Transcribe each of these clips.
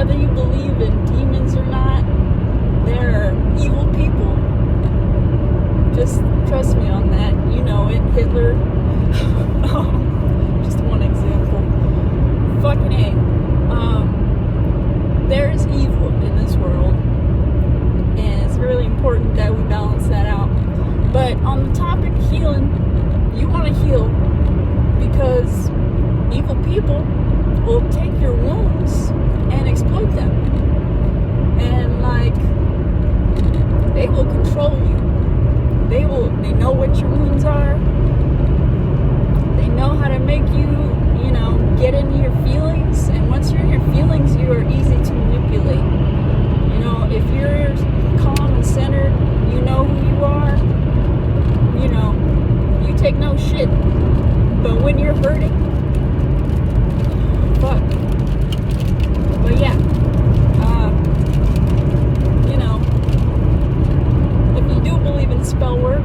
whether you believe in demons or not, they're evil people. Just trust me on that. You know it. Hitler. Just one example. Fucking A. There is evil in this world. And it's really important that we balance that out. But on the topic of healing, you want to heal because evil people will take your wounds and exploit them. And like, they will control you. They know what your wounds are. They know how to make you, get into your feelings. And once you're in your feelings, you are easy to manipulate. If you're calm and centered, you know who you are. You take no shit. But when you're hurting, fuck. But yeah, if you do believe in spell work,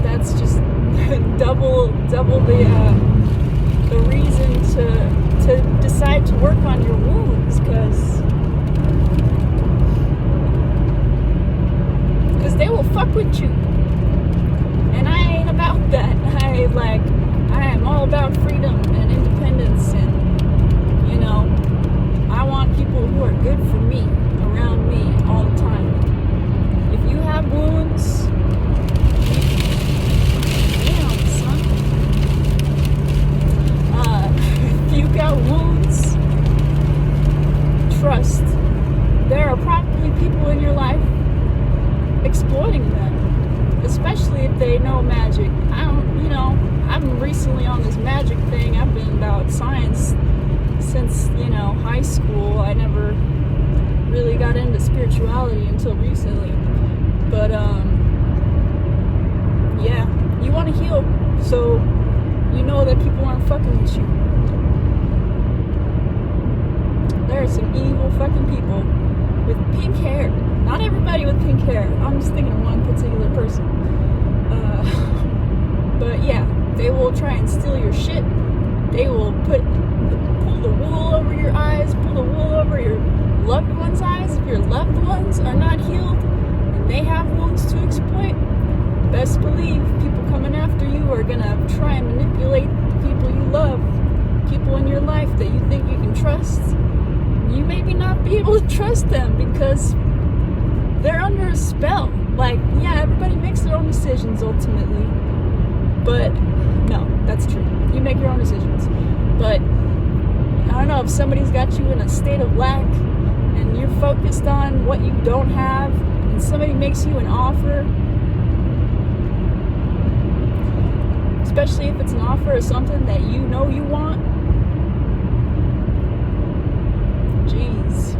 that's just double the reason to decide to work on your wounds, because they will fuck with you. And I ain't about that. I am all about freedom and independence, and I want people who are good for me around me all the time. If you have wounds, damn son. If you got wounds, trust, there are probably people in your life exploiting them, especially if they know magic. I'm recently on this magic thing. I've been about science since, high school. I never really got into spirituality until recently. But, yeah, you want to heal, so you know that people aren't fucking with you. There are some evil fucking people with pink hair. Not everybody with pink hair. I'm just thinking of one particular person. But yeah, they will try and steal your shit. They will pull the wool over your eyes, pull the wool over your loved one's eyes. If your loved ones are not healed and they have wounds to exploit, best believe people coming after you are gonna try and manipulate the people you love, people in your life that you think you can trust. You maybe not be able to trust them because they're under a spell. Yeah, everybody makes their own decisions ultimately. But, no, that's true. You make your own decisions. But, I don't know, if somebody's got you in a state of lack and you're focused on what you don't have, and somebody makes you an offer, especially if it's an offer of something that you know you want, jeez,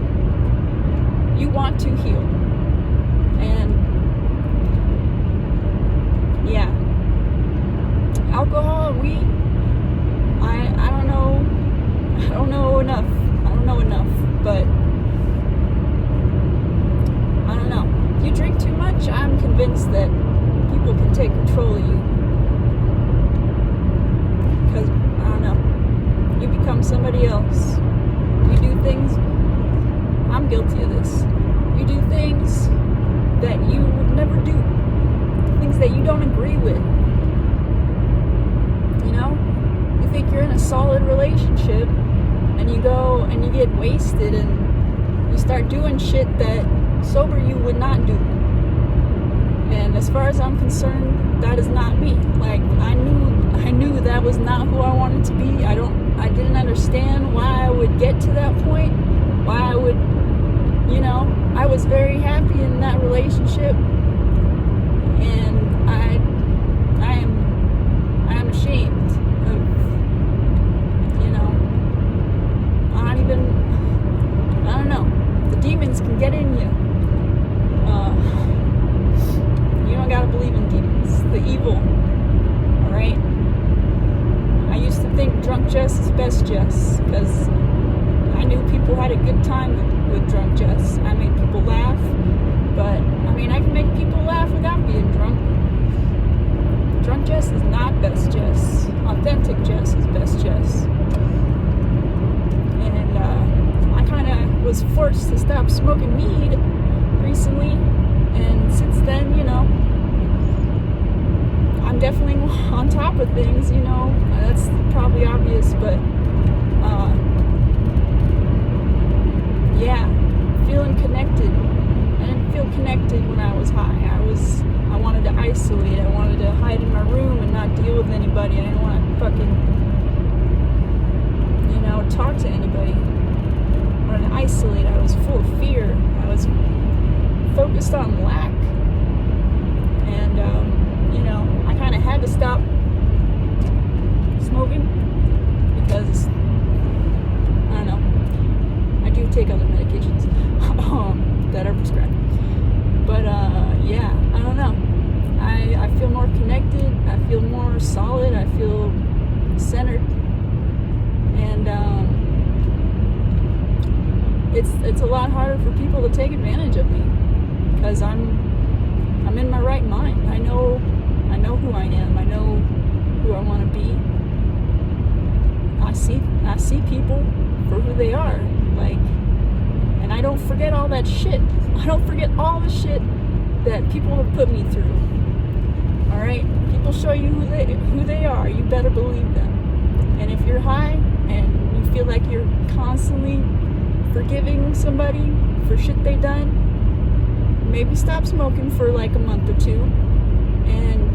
you want to heal. And yeah, alcohol and weed, I don't know enough, but I don't know. If you drink too much, I'm convinced that people can take control of you. Because, I don't know, you become somebody else. You do things, I'm guilty of this. You do things that you would never do. Things that you don't agree with. You think you're in a solid relationship, and you go and you get wasted and you start doing shit that sober you would not do. And as far as I'm concerned, that is not me. I knew that was not who I wanted to be. I didn't understand why I would get to that point. Why I would, I was very happy in that relationship, and I am ashamed of, I don't know. The demons can get in you. You don't gotta believe in demons. The evil. Alright? I used to think drunk Jess is best Jess, because I knew people had a good time with drunk Jess. I made people laugh, but I can make people laugh without being drunk. Drunk Jess is not best Jess. Authentic Jess is best Jess. And I kind of smoking weed recently, and since then, I'm definitely on top of things, that's probably obvious, but yeah, feeling connected. I didn't feel connected when I was high. I wanted to isolate. I wanted to hide in my room and not deal with anybody. I didn't want to fucking, talk to anybody. I wanted to isolate. I was full of fear. I was focused on lack. And, I kind of had to stop smoking because, I don't know, I do take other medications that are prescribed. But, yeah, I don't know. I feel more connected. I feel more solid. I feel centered. And, it's a lot harder for people to take advantage of me because I'm in my right mind. I know who I am. I know who I want to be. I see people for who they are. And I don't forget all that shit. I don't forget all the shit that people have put me through. All right? People show you who they are. You better believe them. And if you're high and you feel like you're constantly forgiving somebody for shit they done, maybe stop smoking for like a month or two, and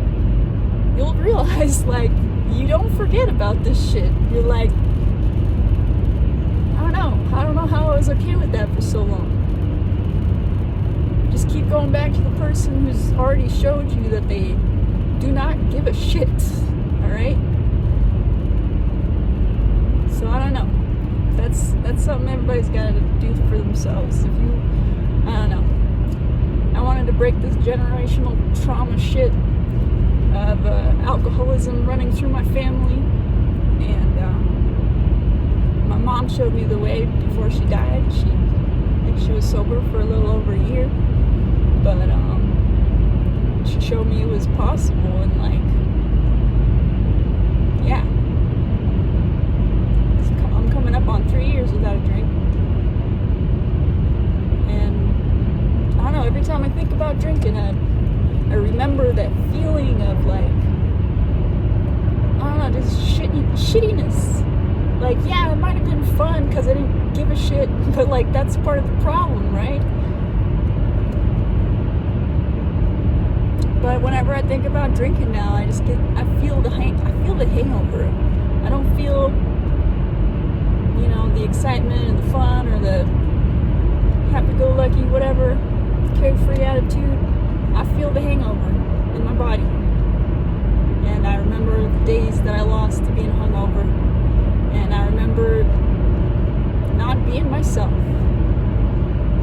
you'll realize you don't forget about this shit. You're like, I don't know how I was okay with that for so long. Just keep going back to the person who's already showed you that they do not give a shit. Alright? So I don't know. That's something everybody's got to do for themselves. I don't know. I wanted to break this generational trauma shit of alcoholism running through my family, and my mom showed me the way before she died. I think she was sober for a little over a year, but she showed me it was possible, and yeah, I'm coming up on 3 years without a drink, and I don't know, every time I think about drinking, I remember that feeling of I don't know, just shittiness. Yeah, it might have been fun because I didn't give a shit, but that's part of the problem, right? But whenever I think about drinking now, I feel the hangover. I don't feel, the excitement and the fun or the happy-go-lucky, whatever, carefree attitude. I feel the hangover in my body. And I remember the days that I lost to being hungover. And I remember not being myself.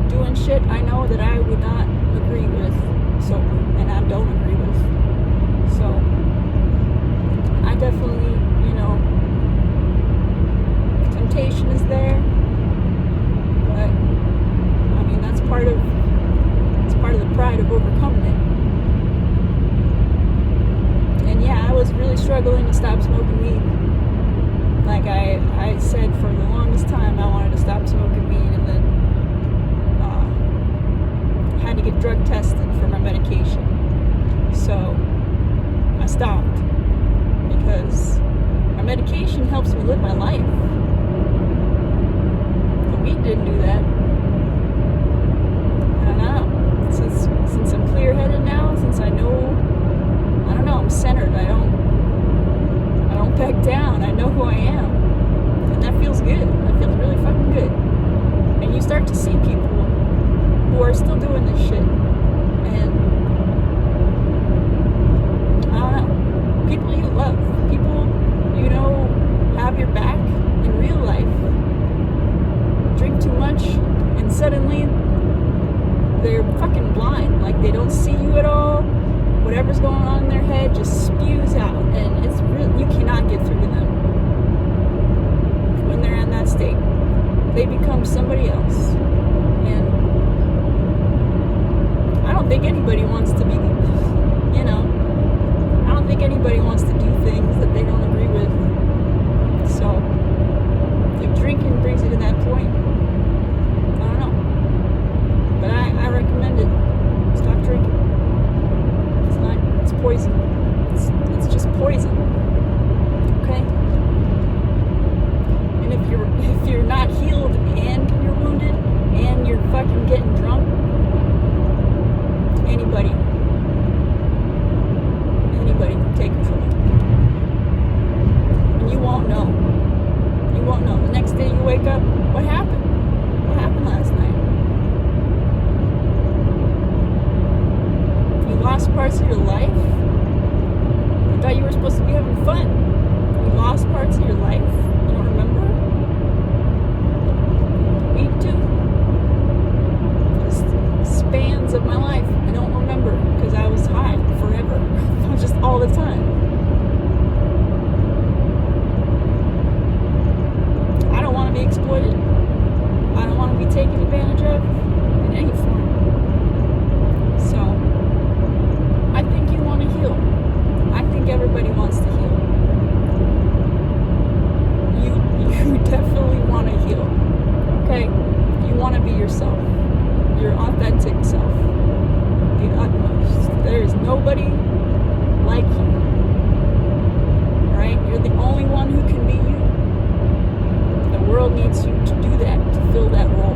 Doing shit I know that I would not agree with sober. And I don't agree with. So, I definitely, temptation is there. But, that's part of the pride of overcoming it. And yeah, I was really struggling to stop smoking weed. I said for the longest time I wanted to stop smoking weed, and then I had to get drug tested for my medication. So I stopped because my medication helps me live my life. The weed didn't do that. I don't know. Since I'm clear-headed now, since I know, I'm centered. I don't back down. I know who I am. And that feels good. That feels really fucking good. And you start to see people who are still doing this shit. And I don't know. People you love. People have your back in real life. Drink too much and suddenly they're fucking blind. They don't see you at all. Whatever's going on in their head just spews out, and it's real. You cannot get through to them when they're in that state. They become somebody else, and I don't think anybody wants to be, I don't think anybody wants to do things that they don't agree with. So, if drinking brings you to that point, I don't know. fucking getting drunk, anybody can take control. And you won't know. You won't know. The next day you wake up, what happened? What happened last night? You lost parts of your life? You thought you were supposed to be having fun. You lost parts of your life? You don't remember? Me too. Just spans of my life I don't remember because I was high forever. Just all the time. I don't want to be exploited. I don't want to be taken advantage of in any form. So, I think you want to heal. I think everybody wants to heal. You definitely want to heal. Okay? You want to be yourself. Your authentic self. The utmost. There is nobody like you. Right? You're the only one who can be you. The world needs you to do that, to fill that role.